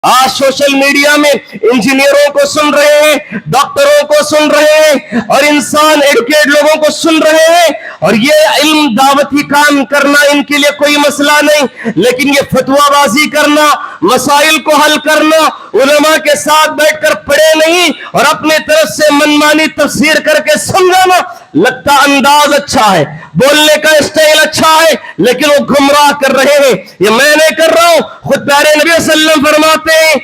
आज social media में इंजीनियरों को सुन रहे हैं, डॉक्टरों को सुन रहे हैं और इंसान एडुकेट लोगों को सुन रहे हैं, और ये इल्म दावती काम करना इनके लिए कोई मसला नहीं, लेकिन ये फतवाबाजी करना, मसाइल को हल करना, उलमा के साथ बैठकर पढ़े नहीं और अपने तरफ से मनमानी तफसीर करके समझाना, लगता अंदाज अच्छा है, बोलने का स्टाइल अच्छा है, लेकिन वो गुमराह कर रहे हैं। ये मैं नहीं कर रहा हूं, खुद प्यारे नबी सल्लल्लाहु अलैहि वसल्लम फरमाते हैं,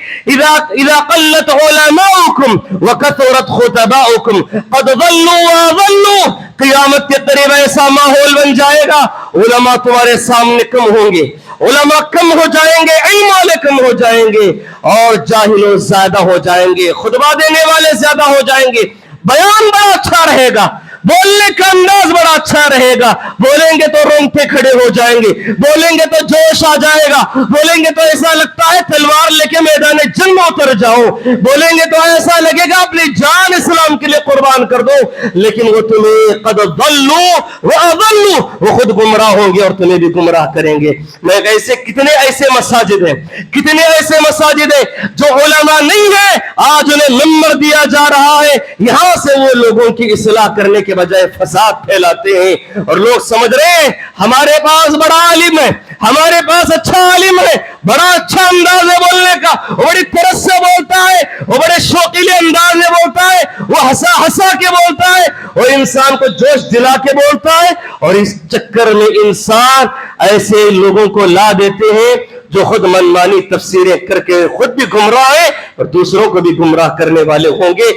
इज़ा क़ल्लत उलमाउकुम व कथरत खुतबाउकुम क़द ज़ल्लू व ज़ल्लू। क़यामत के करीब ऐसा माहौल बन जाएगा, उलमा तुम्हारे सामने कम होंगे, उलमा कम हो जाएंगे, इल्म वाले कम हो जाएंगे और जाहिलों ज्यादा हो जाएंगे, खुतबा देने वाले ज्यादा हो जाएंगे। बयान बड़ा अच्छा रहेगा, बोलने का अंदाज बड़ा अच्छा रहेगा, बोलेंगे तो रोंगटे खड़े हो जाएंगे, बोलेंगे तो जोश आ जाएगा, बोलेंगे तो ऐसा लगता है तलवार लेके मैदान जंग में उतर जाओ, बोलेंगे तो ऐसा लगेगा अपनी जान इस्लाम के लिए कुर्बान कर दो, लेकिन वो तुम्हें क़द ज़ल्लू व अज़ल्लू, वो खुद गुमराह होंगे और तुम्हें भी गुमराह करेंगे। मैं कैसे कितने ऐसे मसाजिद हैं, कितने ऐसे मसाजिद हैं जो उलमा नहीं है, आज उन्हें मिंबर दिया जा रहा है, यहां से वो लोगों की इस्लाह करने के बजाय फसाद फैलाते हैं, और लोग समझ रहे हैं हमारे पास बड़ा आलिम है, हमारे पास अच्छा आलिम है, बड़ा अच्छा अंदाज है बोलने का, वो बड़ी तरस से बोलता है, वो बड़े शौकीले अंदाज में बोलता है, वो हंसा हंसा के बोलता है, और इंसान को जोश दिला के बोलता है, और इस चक्कर में इंसान ऐसे लोगों को ला देते हैं जो खुद मनमानी तफसीरें करके खुद भी गुमराह है और दूसरों को भी गुमराह करने वाले होंगे।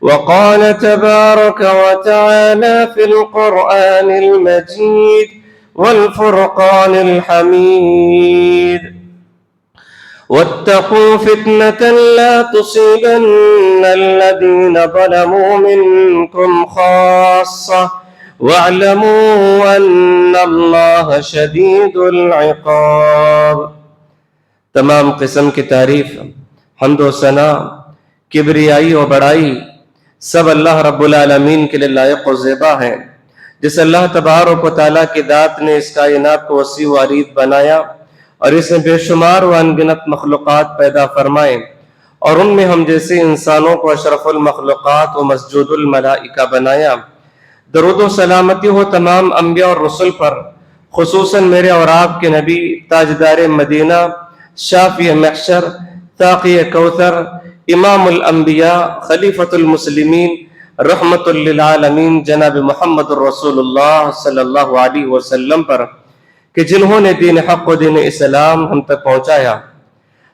وقال تبارك وتعالى في القرآن المجيد والفرقان الحميد واتقوا فتنة لا تصيبن الذين ظلموا منكم خاصة واعلموا أن الله شديد العقاب۔ تمام قسم کی تعریف، حمد و ثنا، کبریائی و بڑائی سب اللہ رب العالمین کے لیے لائق و زیبا ہے، جس اللہ تبارک و تعالیٰ کی ذات نے اس کائنات کو وسیع و عریض بنایا اور اس میں بے شمار و انگنت مخلوقات پیدا فرمائے، اور ان میں ہم جیسے انسانوں کو اشرف المخلوقات و مسجود الملائکہ بنایا۔ درود و سلامتی ہو تمام انبیاء اور رسل پر، خصوصاً میرے اور آپ کے نبی، تاجدار مدینہ، شافی محشر، ساقی کوثر، امام الانبیاء، خلیفۃ المسلمین، رحمت للعالمین، جناب محمد الرسول اللہ صلی اللہ علیہ وسلم پر، کہ جنہوں نے دین حق و دین اسلام ہم تک پہنچایا۔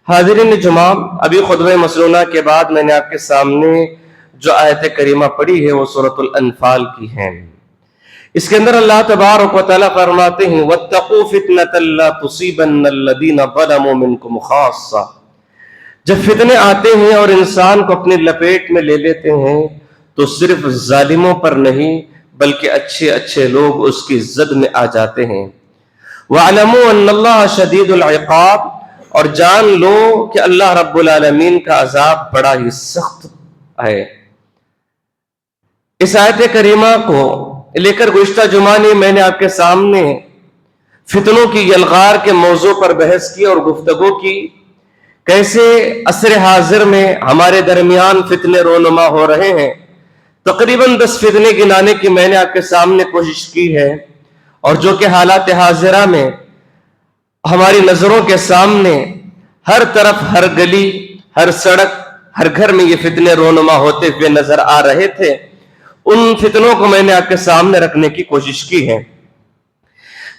حاضرین جمعہ، ابھی خطبہ مسنونہ کے بعد میں نے آپ کے سامنے جو آیت کریمہ پڑھی ہے وہ سورۃ الانفال کی ہے۔ اس کے اندر اللہ تبارک و تعالیٰ فرماتے ہیں وَاتَّقُوا فِتْنَةً لَا تُصِيبَنَّ الَّذِينَ ظَلَمُوا مِنْكُمْ خَاصَّةً۔ جب فتنے آتے ہیں اور انسان کو اپنی لپیٹ میں لے لیتے ہیں تو صرف ظالموں پر نہیں بلکہ اچھے اچھے لوگ اس کی زد میں آ جاتے ہیں۔ وَاعْلَمُوا أَنَّ اللَّهَ شَدِيدُ الْعِقَابِ، اور جان لو کہ اللہ رب العالمین کا عذاب بڑا ہی سخت ہے۔ اس آیت کریمہ کو لے کر گزشتہ جمعہ نے میں نے آپ کے سامنے فتنوں کی یلغار کے موضوع پر بحث کی اور گفتگو کی، کیسے عصر حاضر میں ہمارے درمیان فتنے رونما ہو رہے ہیں۔ تقریباً 10 فتنے گنانے کی میں نے آپ کے سامنے کوشش کی ہے، اور جو کہ حالات حاضرہ میں ہماری نظروں کے سامنے ہر طرف، ہر گلی، ہر سڑک، ہر گھر میں یہ فتنے رونما ہوتے ہوئے نظر آ رہے تھے۔ ان فتنوں کو میں نے آپ کے سامنے رکھنے کی کوشش کی ہے۔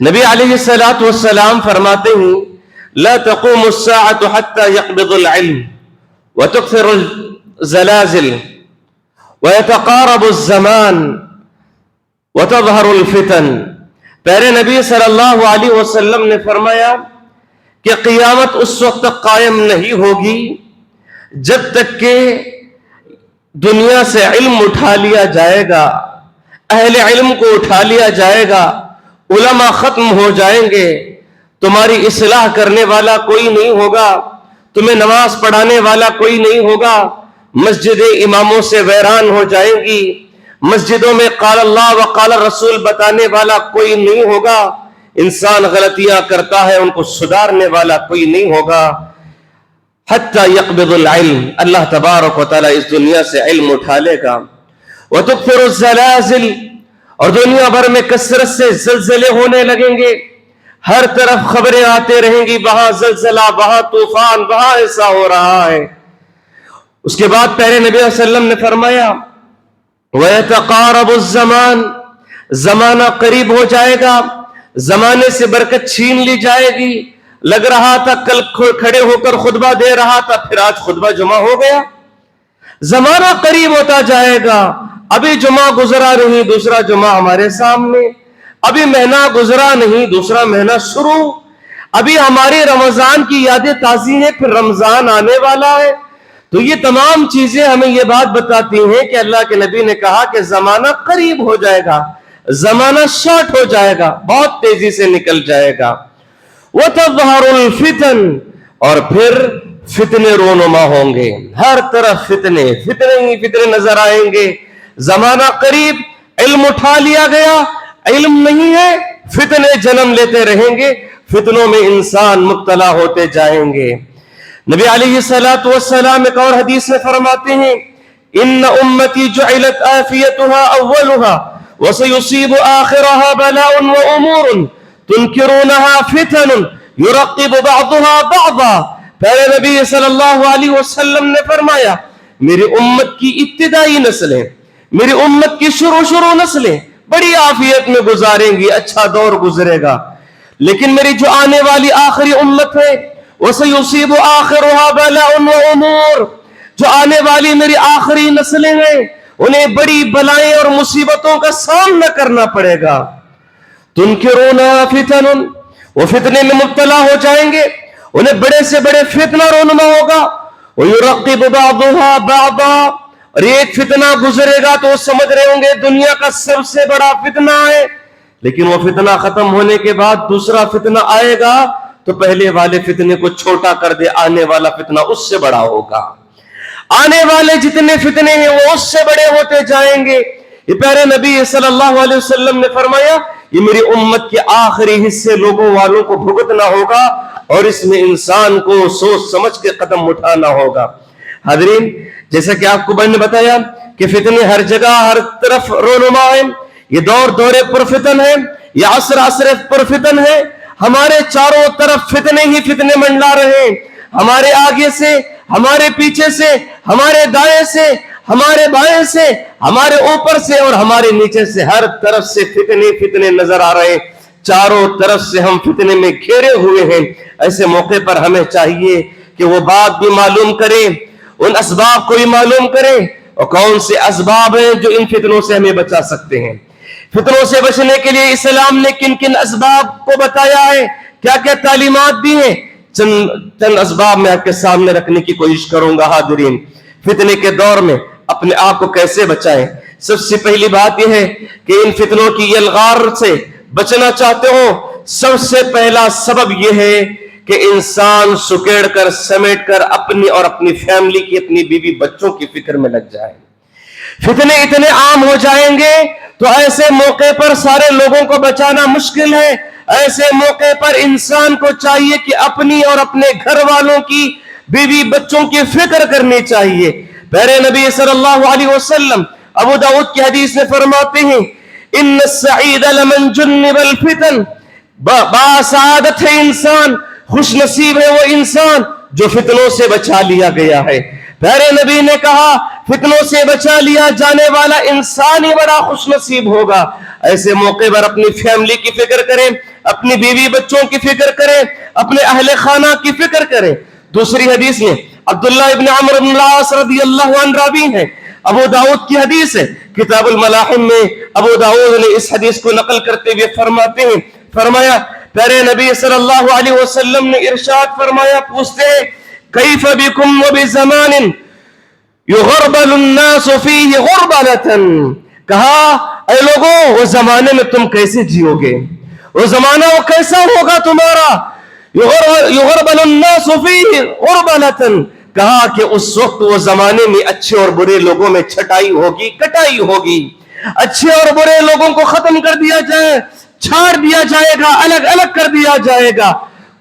نبی علیہ الصلوۃ والسلام فرماتے ہیں لا تقوم الساعة حتى يقبض العلم وتكثر الزلازل ويتقارب الزمان وتظهر الفتن۔ پیارے نبی صلی اللہ علیہ وسلم نے فرمایا کہ قیامت اس وقت تک قائم نہیں ہوگی جب تک کہ دنیا سے علم اٹھا لیا جائے گا، اہل علم کو اٹھا لیا جائے گا، علماء ختم ہو جائیں گے, تمہاری اصلاح کرنے والا کوئی نہیں ہوگا, تمہیں نماز پڑھانے والا کوئی نہیں ہوگا, مسجدیں اماموں سے ویران ہو جائیں گی, مسجدوں میں قال اللہ و قال رسول بتانے والا کوئی نہیں ہوگا, انسان غلطیاں کرتا ہے ان کو سدھارنے والا کوئی نہیں ہوگا. حتی یقبض العلم, اللہ تبارک و تعالی اس دنیا سے علم اٹھا لے گا. وتکثر الزلازل, اور دنیا بھر میں کثرت سے زلزلے ہونے لگیں گے, ہر طرف خبریں آتے رہیں گی, وہاں زلزلہ, وہاں طوفان, وہاں ایسا ہو رہا ہے. اس کے بعد پیارے نبی صلی اللہ علیہ وسلم نے فرمایا وَيَتَقَارَبُ الزَّمَانِ, زمانہ قریب ہو جائے گا, زمانے سے برکت چھین لی جائے گی. لگ رہا تھا کل کھڑے ہو کر خطبہ دے رہا تھا, پھر آج خطبہ جمعہ ہو گیا. زمانہ قریب ہوتا جائے گا, ابھی جمعہ گزرا نہیں, دوسرا جمعہ ہمارے سامنے, ابھی مہینہ گزرا نہیں, دوسرا مہینہ شروع, ابھی ہماری رمضان کی یادیں تازی ہیں, پھر رمضان آنے والا ہے. تو یہ تمام چیزیں ہمیں یہ بات بتاتی ہیں کہ اللہ کے نبی نے کہا کہ زمانہ قریب ہو جائے گا, زمانہ شارٹ ہو جائے گا, بہت تیزی سے نکل جائے گا. وَتَظْهَرُ الْفِتَنُ, اور پھر فتنے رونما ہوں گے, ہر طرف فتنے ہی فتنے نظر آئیں گے. زمانہ قریب, علم اٹھا لیا گیا, علم نہیں ہے, فتنے جنم لیتے رہیں گے, فتنوں میں انسان مبتلا ہوتے جائیں گے. نبی علیہ السلام ایک اور حدیث میں فرماتے ہیں ان امتی جعلت آفیتها اولها وسيصيب آخرها بلاء وامور تنکرونها فتن یرقب بعضها بعضا. پہلے نبی صلی اللہ علیہ وسلم نے فرمایا میری امت کی ابتدائی نسلیں, میری امت کی شروع نسلیں بڑی عافیت میں گزاریں گی, اچھا دور گزرے گا, لیکن میری جو آنے والی آخری امت ہے وَسَيُصِيبُ آخِرُهَا بَلَاءٌ وَأُمُورٌ, جو آنے والی میری آخری نسلیں ہیں انہیں بڑی بلائیں اور مصیبتوں کا سامنا کرنا پڑے گا. تُنْكِرُونَ فِتَنٌ, وہ فتنے میں مبتلا ہو جائیں گے, انہیں بڑے سے بڑے فتنہ رونما ہوگا. وَيُرَقِّبُ بَعْضُهَا بَعْضًا, اور ایک فتنہ گزرے گا تو وہ سمجھ رہے ہوں گے دنیا کا سب سے بڑا فتنہ ہے, لیکن وہ فتنہ ختم ہونے کے بعد دوسرا فتنہ آئے گا تو پہلے والے فتنے کو چھوٹا کر دے, آنے والا فتنہ اس سے بڑا ہوگا. آنے والے جتنے فتنے ہیں وہ اس سے بڑے ہوتے جائیں گے. یہ پیارے نبی صلی اللہ علیہ وسلم نے فرمایا یہ میری امت کے آخری حصے لوگوں والوں کو بھگتنا ہوگا, اور اس میں انسان کو سوچ سمجھ کے قدم اٹھانا ہوگا. حاضرین, جیسا کہ آپ کو میں نے بتایا کہ فتنے ہر جگہ ہر طرف رونما ہیں, یہ دور پر فتن ہے, یہ عصر پر فتن ہے. ہمارے چاروں طرف فتنے ہی فتنے منڈلا رہے ہیں, ہمارے آگے سے, ہمارے پیچھے سے, ہمارے دائیں سے, ہمارے بائیں سے, ہمارے اوپر سے اور ہمارے نیچے سے, ہر طرف سے فتنے نظر آ رہے ہیں. چاروں طرف سے ہم فتنے میں گھیرے ہوئے ہیں. ایسے موقع پر ہمیں چاہیے کہ وہ بات بھی معلوم کریں, ان اسباب کو بھی معلوم کریں, اور کون سے اسباب ہیں جو ان فتنوں سے ہمیں بچا سکتے ہیں. فتنوں سے بچنے کے لیے اسلام نے کن کن اسباب کو بتایا ہے, کیا کیا تعلیمات دی ہیں, چند اسباب میں آپ کے سامنے رکھنے کی کوشش کروں گا. حاضرین, فتنے کے دور میں اپنے آپ کو کیسے بچائیں. سب سے پہلی بات یہ ہے کہ ان فتنوں کی یلغار سے بچنا چاہتے ہو, سب سے پہلا سبب یہ ہے کہ انسان سکیڑ کر سمیٹ کر اپنی اور اپنی فیملی کی, اپنی بیوی بچوں کی فکر میں لگ جائے. فتنے اتنے عام ہو جائیں گے تو ایسے موقع پر سارے لوگوں کو بچانا مشکل ہے. ایسے موقع پر انسان کو چاہیے کہ اپنی اور اپنے گھر والوں کی, بیوی بچوں کی فکر کرنی چاہیے. پیارے نبی صلی اللہ علیہ وسلم ابو داؤد کی حدیث میں فرماتے ہیں ان السعید لمن جنب الفتن, باسعادت ہے انسان, خوش نصیب ہے وہ انسان جو فتنوں سے بچا لیا گیا ہے. پیارے نبی نے کہا فتنوں سے بچا لیا جانے والا انسان ہی بڑا خوش نصیب ہوگا. ایسے موقع پر اپنی فیملی کی فکر کریں, اپنی بیوی بچوں کی فکر کریں, اپنے اہل خانہ کی فکر کریں. دوسری حدیث میں عبداللہ ابن عمرو بن العاص رضی اللہ عنہ راوی ہے, ابو داؤد کی حدیث ہے, کتاب الملاحم میں ابو داؤد نے اس حدیث کو نقل کرتے ہوئے فرماتے ہیں, فرمایا پیارے نبی صلی اللہ علیہ وسلم نے ارشاد فرمایا, پوچھتے ہیں کیف بکم وبزمان یغربل الناس فیہ غربلۃ, کہا اے لوگوں وہ زمانے میں تم کیسے جیو گے, वो जमाना वो कैसा होगा तुम्हारा, युगरबल अन्नास फीह गुरबलतन, कहा कि उस वक्त वो जमाने में अच्छे और बुरे लोगों में छटाई होगी, कटाई होगी, अच्छे और बुरे लोगों को खत्म कर दिया जाए, छाड़ दिया जाएगा, अलग अलग कर दिया जाएगा।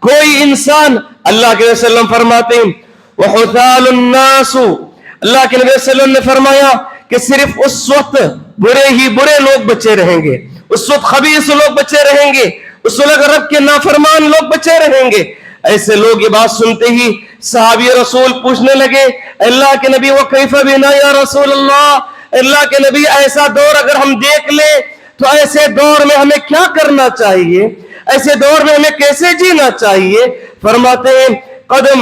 कोई इंसान, अल्लाह के नबी सल्लल्लाहु अलैहि वसल्लम फरमाते हैं वहुतालुन्नासु, अल्लाह के नबी सल्लल्लाहु अलैहि वसल्लम ने फरमाया कि सिर्फ उस वक्त बुरे ही बुरे लोग बचे रहेंगे, उस वक्त खबीस लोग बचे रहेंगे, उस वक्त रब के नाफरमान लोग बचे रहेंगे। ऐसे लोग ये बात सुनते ही सहाबी रसूल पूछने लगे, अल्लाह के नबी वो कैफा बिना या रसूल अल्लाह, अल्लाह के नबी ऐसा दौर अगर हम देख ले तो ऐसे दौर में हमें क्या करना चाहिए, ऐसे दौर में हमें कैसे जीना चाहिए। फरमाते हैं कदम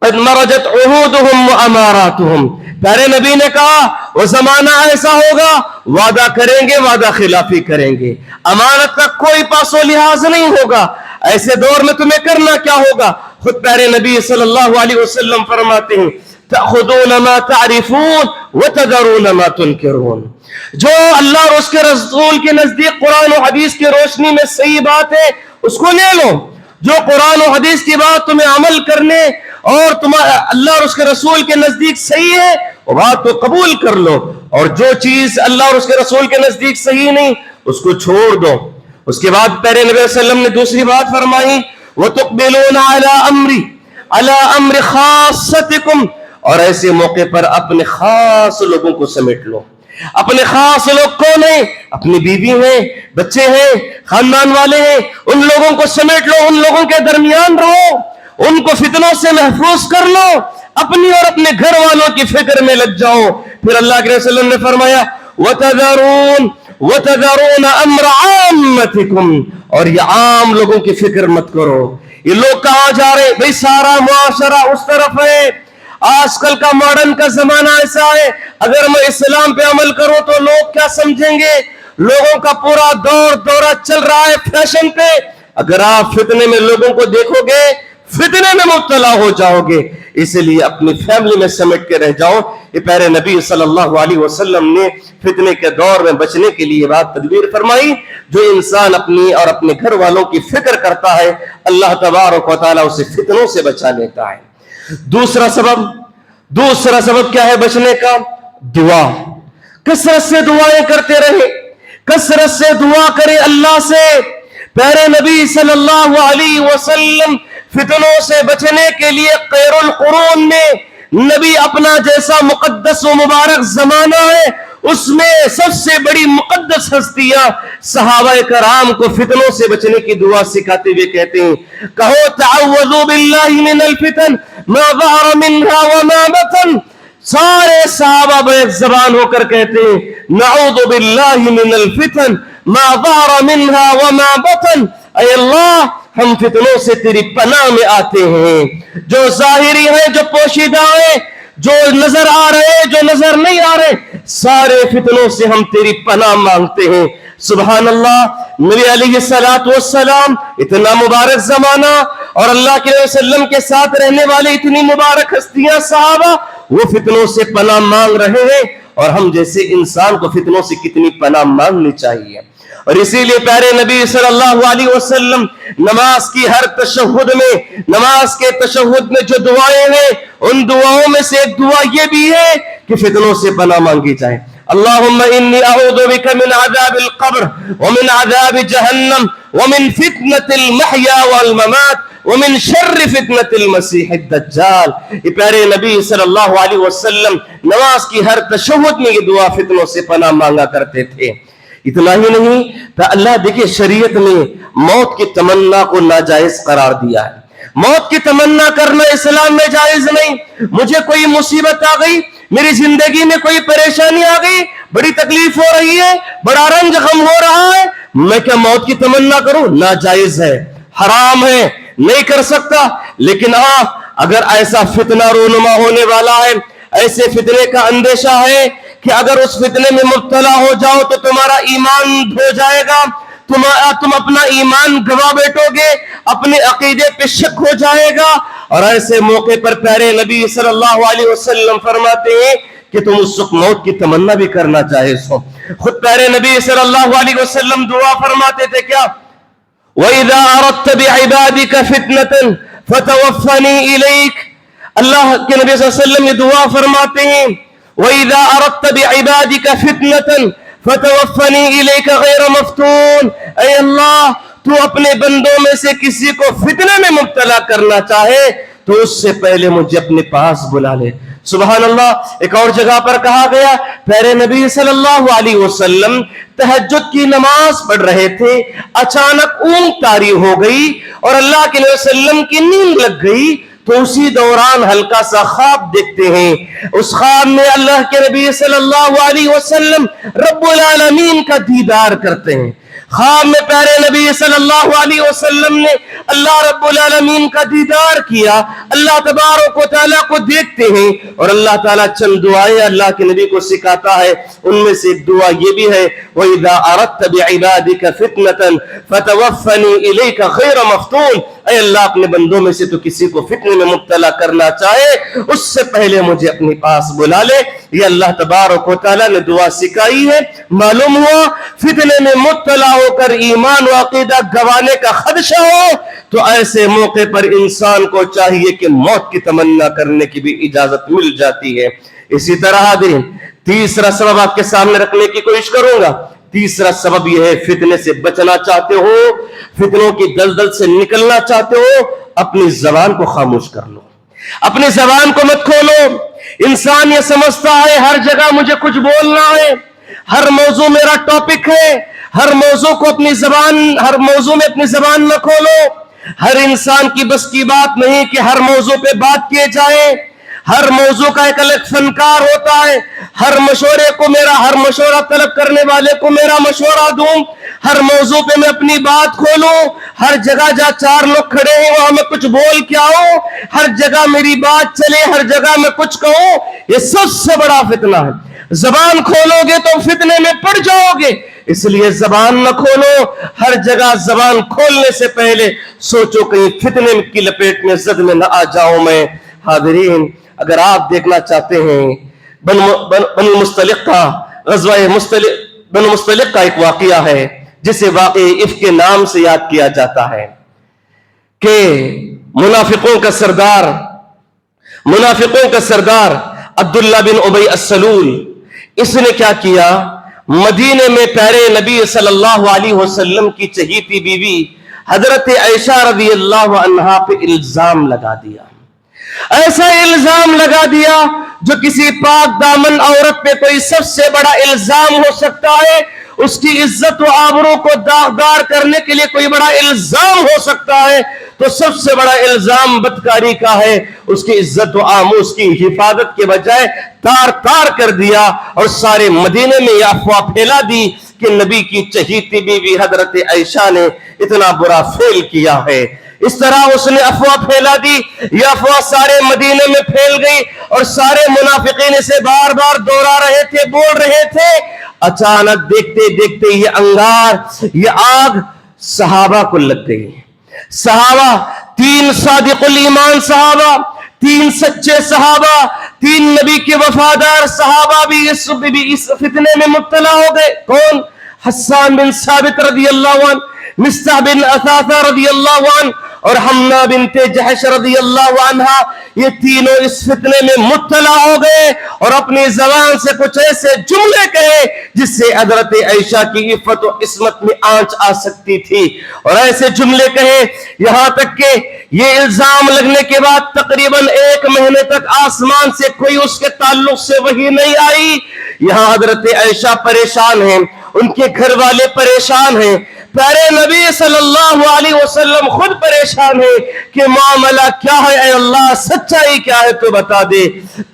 मरजत उहूदुहुम व अमारातुहुम, प्यारे नबी ने कहा वो जमाना ऐसा होगा, वादा करेंगे वादा खिलाफी करेंगे, अमानत का कोई पासो लिहाज नहीं होगा। ऐसे दौर में तुम्हें करना क्या होगा। खुद प्यारे नबी सल्लल्लाहु अलैहि वसल्लम फरमाते हैं तअखुदून मा तअरिफून व तदरून मा तुनकिरून, जो अल्लाह और उसके रसूल के नजदीक कुरान और हदीस की रोशनी में सही बात है उसको ले लो, जो कुरान और हदीस की बात तुम्हें अमल करने और तुम्हारा अल्लाह और उसके रसूल के नजदीक सही है वो बात तो कबूल कर लो, और जो चीज अल्लाह और उसके रसूल के नजदीक सही नहीं उसको छोड़ दो। उसके बाद प्यारे नबी सल्लल्लाहु अलैहि वसल्लम ने दूसरी बात फरमाई वतुक़बिलूना अला अम्र खासतिकुम, और ऐसे मौके पर अपने खास लोगों को समेट लो। अपने खास लोग कौन है, अपनी बीवी हैं, बच्चे हैं, खानदान वाले हैं, उन लोगों को समेट लो, उन लोगों के दरमियान रहो, उनको फितनों से महफूज कर लो, अपनी और अपने घर वालों की फिक्र में लग जाओ। फिर अल्लाह के रसूल ने फरमाया वतदरून अम्र आम्मतिकुम, और ये आम लोगों की फिक्र मत करो। ये लोग कहां जा रहे, भाई सारा मुआशरा उस तरफ है, आजकल का मॉडर्न का जमाना ऐसा है, अगर मैं इस्लाम पे अमल करूं तो लोग क्या समझेंगे, लोगों का पूरा दौरा चल रहा है फैशन पे। अगर आप फितने में लोगों को देखोगे फितने में मुब्तला हो जाओगे, इसलिए अपनी फैमिली में समेट के रह जाओ। ये प्यारे नबी सल्लल्लाहु अलैहि वसल्लम ने फितने के दौर में बचने के लिए बात तदबीर फरमाई। जो इंसान अपनी और अपने घर वालों की फिक्र करता है अल्लाह तबारक व तआला उसे फितनों से बचा लेता है। दूसरा सबब क्या है बचने का, दुआ। कसरत से दुआएं करते रहे, कसरत से दुआ करें अल्लाह से। प्यारे नबी सल्लल्लाहु अलैहि वसल्लम फितनों से बचने के लिए खैरुल कुरून में नबी अपना जैसा मुकद्दस व मुबारक जमाना है उसमें सबसे बड़ी मुकद्दस हस्तियां सहाबाए कराम को फितनों से बचने की दुआ सिखाते हुए कहते हैं, कहो तअव्वज़ू बिल्लाहि मिनल फितन मा ज़हरा मिन्हा व मा बतन। सारे सहाबा बैक ज़बान होकर कहते हैं नऊज़ु बिल्लाहि मिनल फितन मा ज़हरा मिन्हा व मा बतन। ऐ अल्लाह हम फितनों से तेरी पनाह में आते हैं, जो जाहिरी है, जो पोशीदा है, जो नजर आ रहे, जो नजर नहीं आ रहे, सारे फितनों से हम तेरी पनाह मांगते हैं। सुभान अल्लाह, नबी अलैहिस्सलातु वस्सलाम इतना मुबारक जमाना और अल्लाह के वसल्लम के साथ रहने वाले इतनी मुबारक हस्तियां सहाबा, वो फितनों से पनाह मांग रहे हैं, और हम जैसे इंसान को फितनों से कितनी पनाह मांगनी चाहिए। और इसीलिए प्यारे नबी सल्लल्लाहु अलैहि वसल्लम नमाज की हर तशहुद में, नमाज के तशहुद में जो दुआएं हैं उन दुआओं में से एक दुआ ये भी है कि फितनों से पनाह मांगी जाए। अल्लाहुम्मा इन्नी अऊज़ु बिका मिन अज़ाबिल क़ब्र व मिन अज़ाबि जहन्नम व मिन फितनतिल महया वल ममात व मिन शर्रि फितनतिल मसीहिद दज्जाल। ये प्यारे नबी सल्लल्लाहु अलैहि वसल्लम नमाज की हर तशहुद में ये दुआ फितनों से पनाह मांगा करते थे। इतना ही नहीं, तो अल्लाह देखिए शरीयत में मौत की तमन्ना को नाजायज करार दिया है। मौत की तमन्ना करना इस्लाम में जायज नहीं। मुझे कोई मुसीबत आ गई, मेरी जिंदगी में कोई परेशानी आ गई, बड़ी तकलीफ हो रही है, बड़ा रंज गम हो रहा है, मैं क्या मौत की तमन्ना करूं? नाजायज है, हराम है, नहीं कर सकता। लेकिन अगर ऐसा फितना रोनुमा होने वाला है, ऐसे फितने का अंदेशा है कि अगर उस फितने में मुब्तला हो जाओ तो तुम्हारा ईमान धो जाएगा, तुम अपना ईमान गवा बैठोगे, अपने अकीदे पे शक हो जाएगा, और ऐसे मौके पर प्यारे नबी सल्लल्लाहु अलैहि वसल्लम फरमाते हैं कि तुम उस वक्त मौत की तमन्ना भी करना जायज हो। खुद प्यारे नबी सल्लल्लाहु अलैहि वसल्लम दुआ फरमाते थे क्या, وَإِذَا أَرَدْتَ بِعِبَادِكَ فِتْنَةً فَتَوَفَّنِي إِلَيْكَ. اللہ کے نبی صلی اللہ علیہ وسلم یہ دعا فرماتے ہیں وَإِذَا أَرَدْتَ بِعِبَادِكَ فِتْنَةً فَتَوَفَّنِي إِلَيْكَ غَيْرَ مَفْتُونٍ. اے اللہ تو اپنے بندوں میں سے کسی کو فتنے میں مبتلا کرنا چاہے تو اس سے پہلے مجھے اپنے پاس بلا لے. سبحان اللہ. ایک اور جگہ پر کہا گیا پیارے نبی صلی اللہ علیہ وسلم تہجد کی نماز پڑھ رہے تھے, اچانک اونگ طاری ہو گئی اور اللہ کے نبی صلی اللہ علیہ وسلم کی نیند لگ گئی. تو اسی دوران ہلکا سا خواب دیکھتے ہیں. اس خواب میں اللہ کے نبی صلی اللہ علیہ وسلم رب العالمین کا دیدار کرتے ہیں. خواب میں پیارے نبی صلی اللہ علیہ وسلم نے اللہ رب العالمین کا دیدار کیا. اللہ تبارک و تعالیٰ کو دیکھتے ہیں اور اللہ تعالیٰ چند دعائیں اللہ کے نبی کو سکھاتا ہے. ان میں سے ایک دعا یہ بھی ہے وَإِذَا أَرَدْتَ بِعِبَادِكَ فِتْنَةً فَتَوَفَّنِي إِلَيْكَ غَيْرَ مَفْتُونٍ. اے اللہ اپنے بندوں میں سے تو کسی کو فتنے میں مبتلا کرنا چاہے اس سے پہلے مجھے اپنے پاس بلا لے. یہ اللہ تبارک و تعالیٰ نے دعا سکھائی ہے. معلوم ہوا فتنے میں مبتلا ہو کر ایمان و عقیدہ گوانے کا خدشہ ہو تو ایسے موقع پر انسان کو چاہیے کہ موت کی تمنا کرنے کی بھی اجازت مل جاتی ہے. اسی طرح تیسرا سبب آپ کے سامنے رکھنے کی کوشش کروں گا. تیسرا سبب یہ ہے فتنے سے بچنا چاہتے ہو, فتنوں کی دلدل سے نکلنا چاہتے ہو, اپنی زبان کو خاموش کر لو, اپنی زبان کو مت کھولو. انسان یہ سمجھتا ہے ہر جگہ مجھے کچھ بولنا ہے, ہر موضوع میرا ٹاپک ہے, ہر موضوع کو ہر موضوع میں اپنی زبان نہ کھولو. ہر انسان کی بس کی بات نہیں کہ ہر موضوع پہ بات کیے جائے. ہر موضوع کا ایک الگ فنکار ہوتا ہے. ہر مشورہ طلب کرنے والے کو میرا مشورہ دوں, ہر موضوع پہ میں اپنی بات کھولوں, ہر جگہ جہاں چار لوگ کھڑے ہیں وہاں میں کچھ بول کے آؤں, ہر جگہ میری بات چلے, ہر جگہ میں کچھ کہوں. یہ سب سے بڑا فتنہ ہے. زبان کھولو گے تو فتنے میں پڑ جاؤ گے, اس لیے زبان نہ کھولو. ہر جگہ زبان کھولنے سے پہلے سوچو کہیں فتنے کی لپیٹ میں زد میں نہ آ جاؤں میں. حاضرین, اگر آپ دیکھنا چاہتے ہیں بنو مستلق کا غزوہ بنو مستلق کا ایک واقعہ ہے جسے واقعی افک کے نام سے یاد کیا جاتا ہے کہ منافقوں کا سردار عبداللہ بن ابی السلول, اس نے کیا کیا, مدینے میں پیارے نبی صلی اللہ علیہ وسلم کی چہیتی بیوی حضرت عائشہ رضی اللہ عنہا پہ الزام لگا دیا. ایسا الزام لگا دیا جو کسی پاک دامن عورت پہ کوئی سب سے بڑا الزام ہو سکتا ہے. اس کی عزت و آبرو کو داغدار کرنے کے لیے کوئی بڑا الزام ہو سکتا ہے, تو سب سے بڑا الزام بدکاری کا ہے. اس کی عزت و آموز کی حفاظت کے بجائے تار کر دیا اور سارے مدینے میں یہ افواہ پھیلا دی کہ نبی کی چہیتی بیوی حضرت عائشہ نے اتنا برا فعل کیا ہے. اس طرح اس نے افواہ پھیلا دی. یہ افواہ سارے مدینے میں پھیل گئی اور سارے منافقین اسے بار بار دوہرا رہے تھے, بول رہے تھے. اچانک دیکھتے دیکھتے یہ انگار, یہ آگ صحابہ کو لگ گئی. صحابہ, 3 صادق الایمان صحابہ, 3 سچے صحابہ, 3 نبی کے وفادار صحابہ بھی اس فتنے میں مبتلا ہو گئے. کون؟ حسان بن ثابت رضی اللہ عنہ, مصطح بن اثاثہ رضی اللہ عنہ اور حمنا بنت جحش رضی اللہ عنہ. یہ تینوں اس فتنے میں مبتلا ہو گئے اور اپنی زبان سے کچھ ایسے جملے کہے جس سے حضرت عائشہ کی عفت و عصمت میں آنچ آ سکتی تھی. اور ایسے جملے کہے یہاں تک کہ یہ الزام لگنے کے بعد تقریباً 1 مہینے تک آسمان سے کوئی اس کے تعلق سے وحی نہیں آئی. یہاں حضرت عائشہ پریشان ہیں, ان کے گھر والے پریشان ہیں, پیارے نبی صلی اللہ علیہ وسلم خود پریشان ہے کہ معاملہ کیا ہے, اے اللہ سچائی کیا ہے تو بتا دے.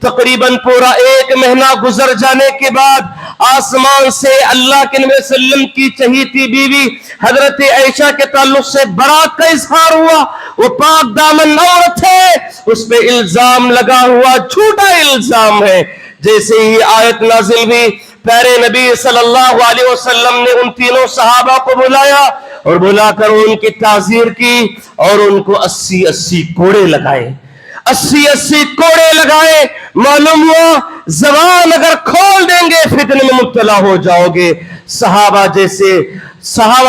تقریباً پورا 1 مہینہ گزر جانے کے بعد آسمان سے اللہ کے نبی صلی اللہ علیہ وسلم کی چہیتی بیوی حضرت عائشہ کے تعلق سے برات کا اظہار ہوا. وہ پاک دامن عورت ہے, اس پہ الزام لگا ہوا جھوٹا الزام ہے. جیسے ہی آیت نازل ہوئی پیارے نبی صلی اللہ علیہ وسلم نے ان تینوں صحابہ کو بلایا اور بلا کر ان کی تعزیر کی اور ان کو 80 کوڑے لگائے. 80 کوڑے لگائے. معلوم ہوا زبان اگر کھول دیں گے فتنے میں مبتلا ہو جاؤ گے. صحابہ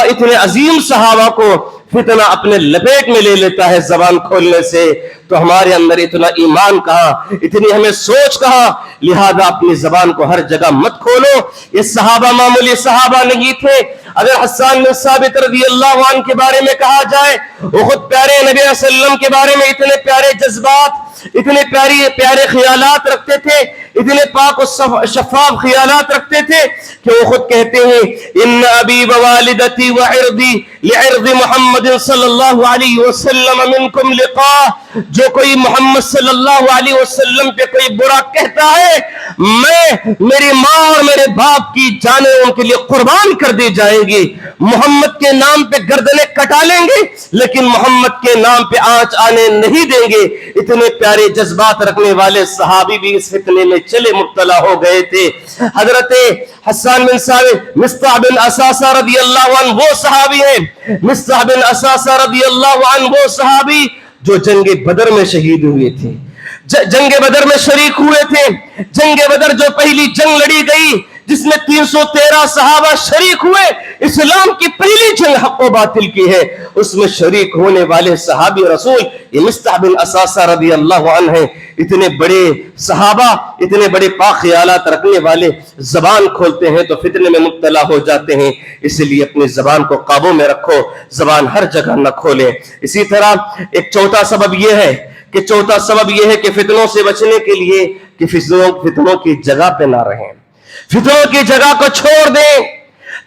اتنے عظیم صحابہ کو فتنہ اپنے لپیٹ میں لے لیتا ہے زبان کھولنے سے, تو ہمارے اندر اتنا ایمان کہاں, اتنی ہمیں سوچ کہاں. لہذا اپنی زبان کو ہر جگہ مت کھولو. یہ صحابہ معمولی صحابہ نہیں تھے. اگر حسان بن ثابت رضی اللہ عنہ کے بارے میں کہا جائے, وہ خود پیارے نبی صلی اللہ علیہ وسلم کے بارے میں اتنے پیارے جذبات, اتنے پیارے خیالات رکھتے تھے, اتنے پاک و شفاف خیالات رکھتے تھے کہ وہ خود کہتے ہیں ان ابی ووالدتی وعرضی لعرض محمد صلی اللہ علیہ وسلم منکم لقاء. جو کوئی محمد صلی اللہ علیہ وسلم پہ کوئی برا کہتا ہے, میں, میری ماں اور میرے باپ کی جانیں ان کے لیے قربان کر دی جائیں گی. محمد کے نام پہ گردنیں کٹا لیں گے لیکن محمد کے نام پہ آنچ آنے نہیں دیں گے. اتنے پیارے جذبات رکھنے والے صحابی بھی اس فتنے میں چلے مبتلا ہو گئے تھے. حضرت حسان بن ثابت, مصطح بن اساسہ رضی اللہ عنہ وہ صحابی ہیں, مصطح بن اساسہ رضی اللہ عنہ وہ صحابی جو جنگ بدر میں شہید ہوئے تھے, جنگ بدر میں شریک ہوئے تھے. جنگ بدر جو پہلی جنگ لڑی گئی جس میں 313 صحابہ شریک ہوئے, اسلام کی پہلی جنگ حق و باطل کی ہے, اس میں شریک ہونے والے صحابی رسول یہ مصطح بن اساسہ رضی اللہ عنہ ہیں. اتنے بڑے صحابہ, اتنے بڑے پاک خیالات رکھنے والے زبان کھولتے ہیں تو فتنے میں مبتلا ہو جاتے ہیں. اس لیے اپنی زبان کو قابو میں رکھو, زبان ہر جگہ نہ کھولیں. اسی طرح ایک چوتھا سبب یہ ہے کہ فتنوں سے بچنے کے لیے کہ فتنوں کی جگہ پہ نہ رہیں, فتنوں کی جگہ کو چھوڑ دیں.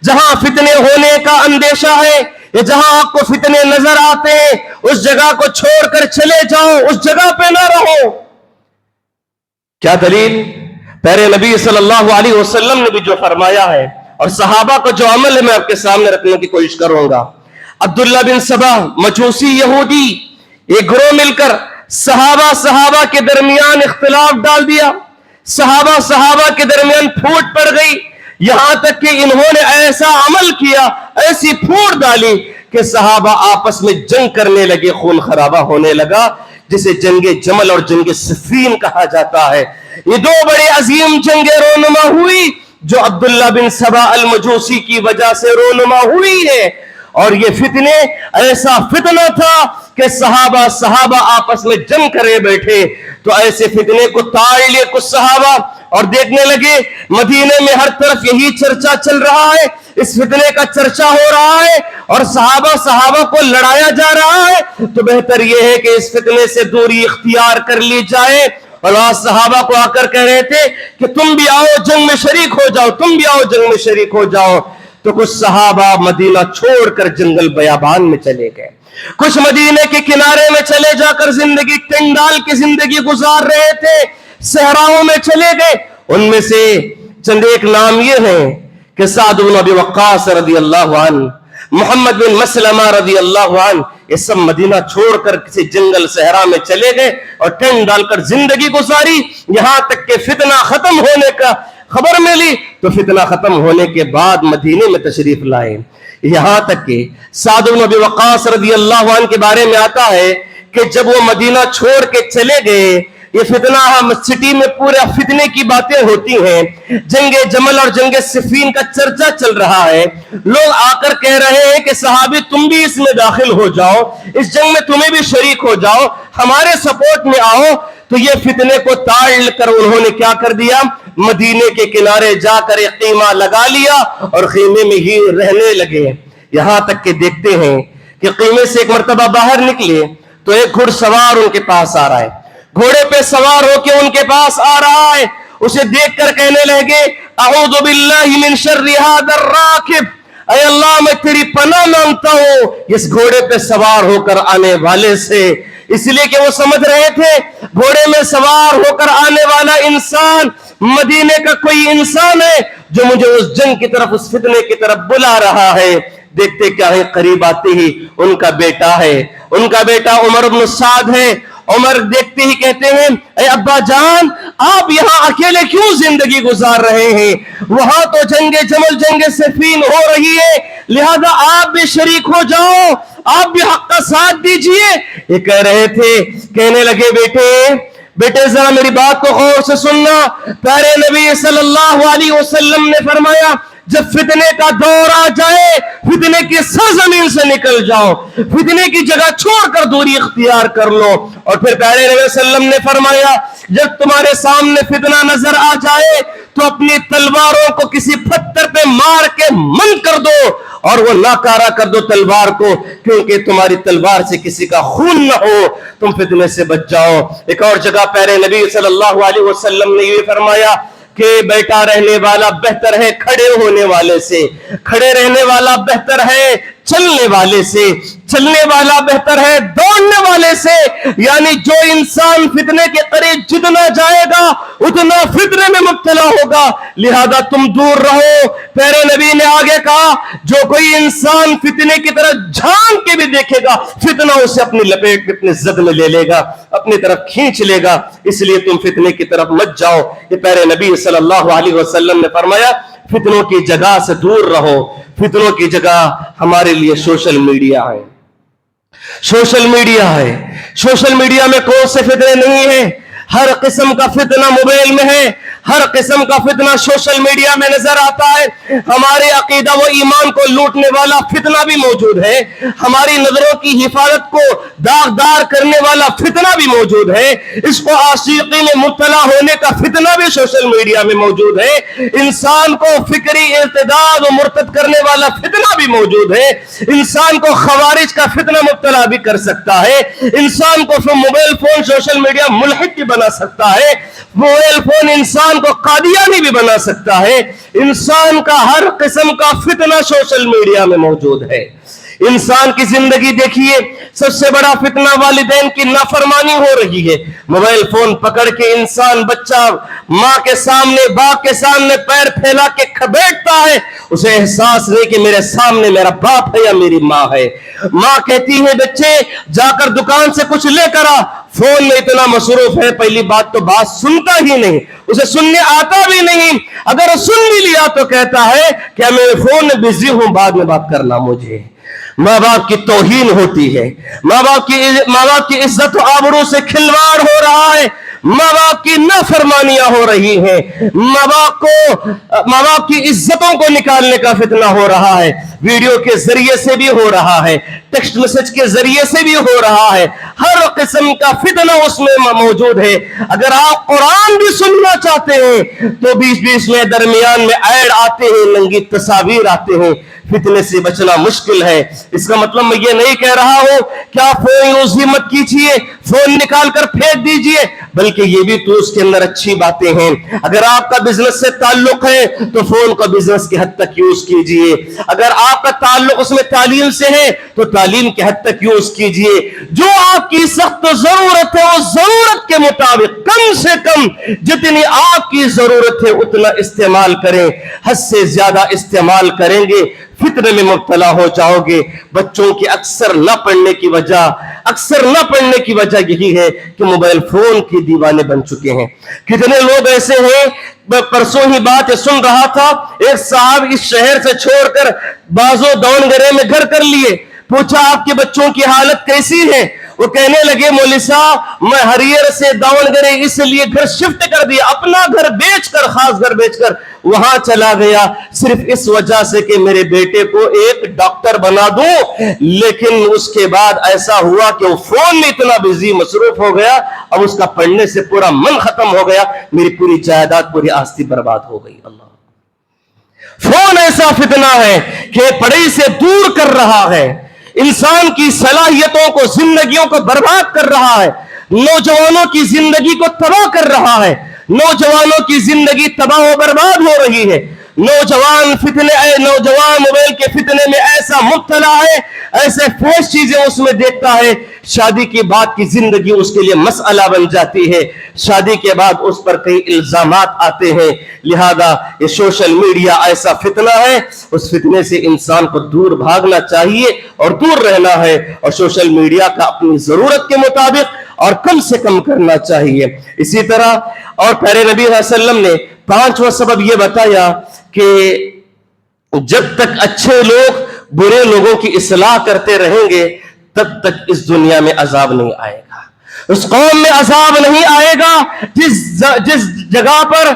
جہاں فتنے ہونے کا اندیشہ ہے یا جہاں آپ کو فتنے نظر آتے ہیں اس جگہ کو چھوڑ کر چلے جاؤ, اس جگہ پہ نہ رہو. کیا دلیل؟ پیارے نبی صلی اللہ علیہ وسلم نے بھی جو فرمایا ہے اور صحابہ کو جو عمل ہے میں آپ کے سامنے رکھنے کی کوشش کروں گا. عبداللہ بن سبا مجوسی یہودی, ایک گروہ مل کر صحابہ کے درمیان اختلاف ڈال دیا, صحابہ کے درمیان پھوٹ پڑ گئی. یہاں تک کہ انہوں نے ایسا عمل کیا, ایسی پھوٹ ڈالی کہ صحابہ آپس میں جنگ کرنے لگے, خون خرابہ ہونے لگا, جسے جنگ جمل اور جنگ صفین کہا جاتا ہے. یہ دو بڑے عظیم جنگیں رونما ہوئی جو عبداللہ بن سبا المجوسی کی وجہ سے رونما ہوئی ہے. اور یہ فتنے, ایسا فتنہ تھا کہ صحابہ آپس میں جنگ کرے بیٹھے. تو ایسے فتنے کو تاڑ لیے کچھ صحابہ اور دیکھنے لگے مدینے میں ہر طرف یہی چرچا چل رہا ہے, اس فتنے کا چرچا ہو رہا ہے اور صحابہ کو لڑایا جا رہا ہے, تو بہتر یہ ہے کہ اس فتنے سے دوری اختیار کر لی جائے. اور آج صحابہ کو آ کر کہہ رہے تھے کہ تم بھی آؤ جنگ میں شریک ہو جاؤ, تم بھی آؤ جنگ میں شریک ہو جاؤ. تو کچھ صحابہ مدینہ چھوڑ کر جنگل بیابان میں چلے گئے, کچھ مدینے کے کنارے میں چلے جا کر زندگی ٹنگ ڈال کے زندگی گزار رہے تھے, صحراؤں میں چلے گئے. ان میں سے چند ایک نام یہ ہیں کہ سعد بن ابی وقاص رضی اللہ عنہ, محمد بن مسلمہ رضی اللہ عنہ, یہ سب مدینہ چھوڑ کر کسی جنگل صحرا میں چلے گئے اور ٹینٹ ڈال کر زندگی گزاری. یہاں تک کہ فتنہ ختم ہونے کا خبر ملی تو فتنہ ختم ہونے کے بعد مدینے میں تشریف لائے. یہاں تک کہ سعد بن ابی وقاص رضی اللہ عنہ کے بارے میں آتا ہے کہ جب وہ مدینہ چھوڑ کے چلے گئے, یہ فتنہ سٹی میں پورے فتنے کی باتیں ہوتی ہیں, جنگ جمل اور جنگ صفین کا چرچا چل رہا ہے. لوگ آ کر کہہ رہے ہیں کہ صحابی تم بھی اس میں داخل ہو جاؤ, اس جنگ میں تمہیں بھی شریک ہو جاؤ, ہمارے سپورٹ میں آؤ. تو یہ فتنے کو تاڑ کر انہوں نے کیا کر دیا, مدینے کے کنارے جا کر ایک خیمہ لگا لیا اور خیمے میں ہی رہنے لگے. یہاں تک کہ دیکھتے ہیں کہ خیمے سے ایک مرتبہ باہر نکلے تو ایک گھڑ سوار ان کے پاس آ رہا ہے, گھوڑے پہ سوار ہو کے ان کے پاس آ رہا ہے. اسے دیکھ کر کہنے لگے اعوذ باللہ من شر ھذا الراکب, اے اللہ میں تیری پناہ مانگتا ہوں اس گھوڑے پہ سوار ہو کر آنے والے سے. اس لیے کہ وہ سمجھ رہے تھے گھوڑے میں سوار ہو کر آنے والا انسان مدینے کا کوئی انسان ہے جو مجھے اس جنگ کی طرف, اس فتنے کی طرف بلا رہا ہے. دیکھتے کیا ہے, قریب آتے ہی ان کا بیٹا ہے, ان کا بیٹا عمر بن سعد ہے. عمر دیکھتے ہی کہتے ہیں اے ابا جان آپ یہاں اکیلے کیوں زندگی گزار رہے ہیں, وہاں تو جنگ جمل جنگ صفین ہو رہی ہے, لہذا آپ بھی شریک ہو جاؤ, آپ بھی حق کا ساتھ دیجئے. یہ کہہ رہے تھے, کہنے لگے بیٹے ذرا میری بات کو غور سے سننا. پیارے نبی صلی اللہ علیہ وسلم نے فرمایا जब फितने का दौर आ जाए, फितने की सरजमीन से निकल जाओ, फितने की जगह छोड़कर दूरी इख्तियार कर लो। और फिर प्यारे नबी सल्लल्लाहु अलैहि वसल्लम ने फरमाया, जब तुम्हारे सामने फितना नजर आ जाए तो अपनी तलवारों को किसी पत्थर पे मार के मंद कर दो और वो नाकारा कर दो तलवार को, क्योंकि तुम्हारी तलवार से किसी का खून न हो, तुम फितने से बच जाओ। एक और जगह प्यारे नबी सल्लल्लाहु अलैहि वसल्लम ने ये फरमाया कि बैठा रहने वाला बेहतर है खड़े होने वाले से, खड़े रहने वाला बेहतर है चलने वाले से, चलने वाला बेहतर है दौड़ने वाले से। यानी जो इंसान फितने के करीब जितना जाएगा उतना फितने में मुब्तला होगा, लिहाजा तुम दूर रहो। प्यारे नबी ने आगे कहा, जो कोई इंसान फितने की तरफ झांक के भी देखेगा, फितना उसे अपनी लपेट में अपने जद में ले लेगा, अपनी तरफ खींच लेगा, इसलिए तुम फितने की तरफ मत जाओ। ये प्यारे नबी सल्लल्लाहु अलैहि वसल्लम ने फरमाया, फितनों की जगह से दूर रहो। फितनों की जगह हमारे लिए सोशल मीडिया है। सोशल मीडिया है, सोशल मीडिया में कौन से फितने नहीं है? हर किस्म का फितना मोबाइल में है, हर किस्म का फितना सोशल मीडिया में नजर आता है। हमारे अकीदा व ईमान को लूटने वाला फितना भी मौजूद है, हमारी नजरों की हिफाजत को दागदार करने वाला फितना भी मौजूद है, इसको आशिकी में मुब्तला होने का फितना भी सोशल मीडिया में मौजूद है, इंसान को फिक्री इर्तिदाद व मुर्तद करने वाला फितना भी मौजूद है, इंसान को खवारिज का फितना मुब्तला भी कर सकता है, इंसान को मोबाइल फोन सोशल मीडिया मुल्हिद भी बना सकता है, मोबाइल फोन इंसान को कादियानी भी बना सकता है। इंसान का हर किस्म का फितना सोशल मीडिया में मौजूद है। इंसान की जिंदगी देखिए, सबसे बड़ा फितना वालिदैन की नाफरमानी हो रही है। मोबाइल फोन पकड़ के इंसान बच्चा माँ के सामने बाप के सामने पैर फैला के बैठता है, उसे एहसास नहीं कि मेरे सामने मेरा बाप है या मेरी माँ है। माँ कहती है बच्चे जाकर दुकान से कुछ लेकर आ, फोन में इतना मसरूफ है, पहली बात तो बात सुनता ही नहीं, उसे सुनने आता भी नहीं, अगर सुन भी लिया तो कहता है कि मैं फोन में बिजी हूं, बाद में बात करना मुझे। माँ बाप की तौहीन होती है, माँ बाप की इज्जत और आबरू से खिलवाड़ हो रहा है, माँ बाप की नाफरमानियां हो रही हैं, माँ बाप की इज्जतों को निकालने का फितना हो रहा है, वीडियो के जरिए से भी हो रहा है, टेक्स्ट मैसेज के जरिए से भी हो रहा है, हर किस्म का फितना उसमें मौजूद है। अगर आप कुरान भी सुनना चाहते हैं तो बीच बीच में दरमियान में ऐड आते हैं, नंगी तस्वीर आते हैं, फितने से बचना मुश्किल है। इसका मतलब मैं ये नहीं कह रहा हूं कि आप फोन यूज ही मत कीजिए, फोन निकाल कर फेंक दीजिए, बल्कि ये भी तो उसके अंदर अच्छी बातें हैं। अगर आपका बिजनेस से ताल्लुक है तो फोन को बिजनेस की हद तक यूज कीजिए, अगर आपका ताल्लुक उसमें तालीम से है तो तालीम की हद तक यूज कीजिए। जो आपकी सख्त जरूरत है उस जरूरत के मुताबिक कम से कम जितनी आपकी जरूरत है उतना इस्तेमाल करें। हद से ज्यादा इस्तेमाल करेंगे फितने में मुब्तला हो जाओगे। बच्चों की अक्सर न पढ़ने की वजह यही है कि मोबाइल फोन के दीवाने बन चुके हैं। कितने लोग ऐसे हैं, परसों ही बात सुन रहा था, एक साहब इस शहर से छोड़कर बाजो दावनगरे में घर कर लिए, पूछा आपके बच्चों की हालत कैसी है? वो कहने लगे मौलवी साहब मैं हरियर से दावनगरे इसलिए घर शिफ्ट कर दिया, अपना घर बेचकर, खास घर बेचकर वहां चला गया, सिर्फ इस वजह से कि मेरे बेटे को एक डॉक्टर बना दूं। लेकिन उसके बाद ऐसा हुआ कि वो फोन में इतना बिजी मसरूफ हो गया, अब उसका पढ़ने से पूरा मन खत्म हो गया, मेरी पूरी जायदाद पूरी आस्ती बर्बाद हो गई। अल्लाह, फोन ऐसा फितना है कि पढ़ाई से दूर कर रहा है, इंसान की सलाहियतों को, जिंदगियों को बर्बाद कर रहा है, नौजवानों की जिंदगी को तबाह कर रहा है, नौजवानों की जिंदगी तबाह और बर्बाद हो रही है। नौजवान मोबाइल के फितने में ऐसा मुब्तला है, ऐसे फैश चीजें उसमें देखता है, शादी के बाद की जिंदगी उसके लिए मसला बन जाती है, शादी के बाद उस पर कई इल्जामात आते हैं। लिहाजा ये सोशल मीडिया ऐसा फितना है, उस फितने से इंसान को दूर भागना चाहिए और दूर रहना है, और सोशल मीडिया का अपनी जरूरत के मुताबिक और कम से कम करना चाहिए। इसी तरह और प्यारे नबी सल्लल्लाहु अलैहि वसल्लम ने पांचवा सबब यह बताया कि जब तक अच्छे लोग बुरे लोगों की इस्लाह करते रहेंगे तब तक इस दुनिया में अजाब नहीं आएगा, उस कौम में अजाब नहीं आएगा जिस जगह पर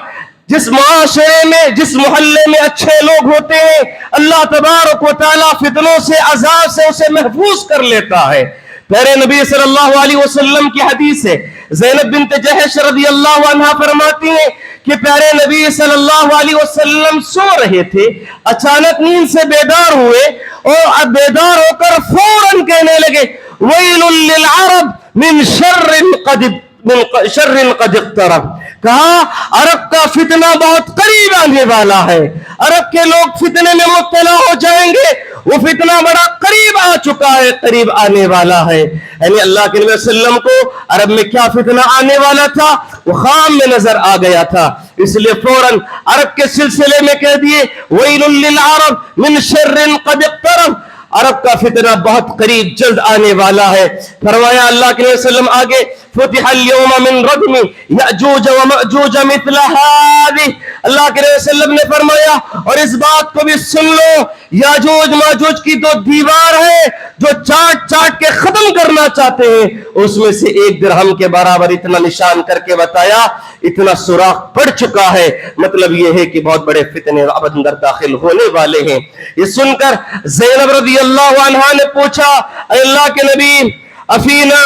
जिस मुआशरे में, जिस मोहल्ले में अच्छे लोग होते हैं, अल्लाह तबारक व तआला फितनों से, अजाब से उसे महफूज कर लेता है। प्यारे नबी सल्लल्लाहु अलैहि वसल्लम की हदीस है, ज़ैनब बिन्त जहश रज़ी अल्लाहु अन्हा फरमाती हैं कि प्यारे नबी सल्लल्लाहु अलैहि वसल्लम सो रहे थे, अचानक नींद से बेदार हुए और बेदार होकर फौरन कहने लगे, वैलुल लिल अरब मिन शर्रिन कद इक़्तरब। कहा अरब का फितना बहुत करीब आने वाला है, अरब के लोग फितने में मुब्तला हो जाएंगे, वो फितना बड़ा करीब आ चुका है, करीब आने वाला है। यानी अल्लाह के नबी सल्लम को अरब में क्या फितना आने वाला था वो खाम में नजर आ गया था, इसलिए फौरन अरब के सिलसिले में कह दिए, वैलुल लिल अरब मिन शर्रिन कद इक़्तरब, अरब का फितना बहुत करीब जल्द आने वाला है। फरमाया अल्लाह के नबी सल्लम आगे, फुतिहल यौमा मिन रदमी यअजूज व मअजूज मिथल हादि। अल्लाह के नबी सल्लम ने फरमाया, और इस बात को भी सुन लो, याजूज माजूज की दो दीवार है जो चाट चाट के खत्म करना चाहते हैं, उसमें से एक दिरहम के बराबर इतना निशान करके बताया, इतना सुराख पड़ चुका है। मतलब यह है कि बहुत बड़े फितने अब अंदर दाखिल होने वाले हैं। ये सुनकर ज़ैनब रज़ी अल्लाहु अन्हा ने पूछा, अल्लाह के नबी, अफीना